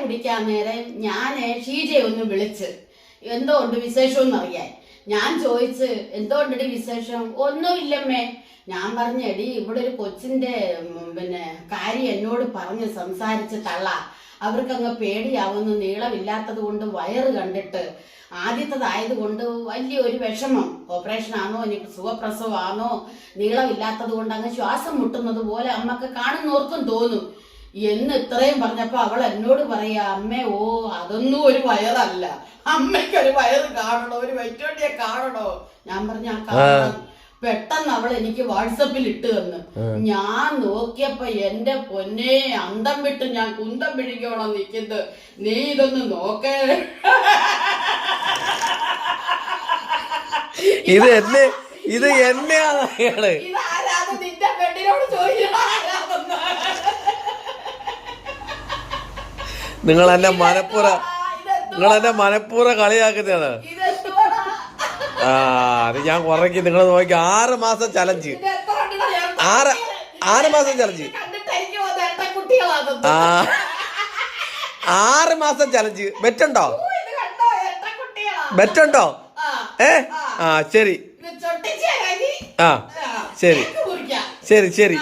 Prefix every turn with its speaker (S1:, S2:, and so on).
S1: കുടിക്കാൻ നേരം ഞാൻ ഷീജയെ ഒന്ന് വിളിച്ച് എന്തോ ഉണ്ട് വിശേഷം എന്നറിയാൻ. ഞാൻ ചോദിച്ച് എന്തോണ്ടടി വിശേഷം? ഒന്നുമില്ലമ്മേ. ഞാൻ പറഞ്ഞടി ഇവിടെ ഒരു കൊച്ചിന്റെ പിന്നെ കാര്യം എന്നോട് പറഞ്ഞ് സംസാരിച്ച് തള്ള. അവർക്കങ്ങ് പേടിയാവുന്നു, നീളമില്ലാത്തത് കൊണ്ട് വയറ് കണ്ടിട്ട്. ആദ്യത്തേതായത് കൊണ്ട് വലിയൊരു വിഷമം. ഓപ്പറേഷൻ ആണോ ഇനി സുഖപ്രസവമാണോ, നീളമില്ലാത്തത് കൊണ്ട് അങ്ങ് ശ്വാസം മുട്ടുന്നത് പോലെ അമ്മക്ക് കാണുന്നോർക്കും തോന്നും എന്ന് ഇത്രയും പറഞ്ഞപ്പോ അവൾ എന്നോട് പറയാ, അമ്മേ ഓ അതൊന്നും ഒരു വയറല്ല, അമ്മയ്ക്കൊരു വയറ് കാണണോ, ഒരു വയറ്റോട്ടിയെ കാണണോ. ഞാൻ പറഞ്ഞ ആ കാണണം. പെട്ടെന്ന് അവൾ എനിക്ക് വാട്സപ്പിൽ ഇട്ട് തന്നു. ഞാൻ നോക്കിയപ്പോ എന്റെ പൊന്നെ അന്തം വിട്ട് ഞാൻ കുന്തം പിടിക്കോണം നിൽക്കുന്നത്. നീ ഇതൊന്ന് നോക്കേ.
S2: ഇത് എന്നെയാണ്
S1: ഇതാരാത് നിന്റെ പെണ്ണിനോട് ചോദിക്കണം.
S2: നിങ്ങൾ എന്നെ മനപ്പൂർവ്വം കളിയാക്കുന്നതാണ്. അത് ഞാൻ കുറയ്ക്കും. നിങ്ങൾ നോക്കി 6 മാസം ചലഞ്ച്. 6 മാസം ചലഞ്ച്. 6 മാസം ചലഞ്ച്. ബെറ്റുണ്ടോ? ബെറ്റുണ്ടോ? ശരി. ശരി.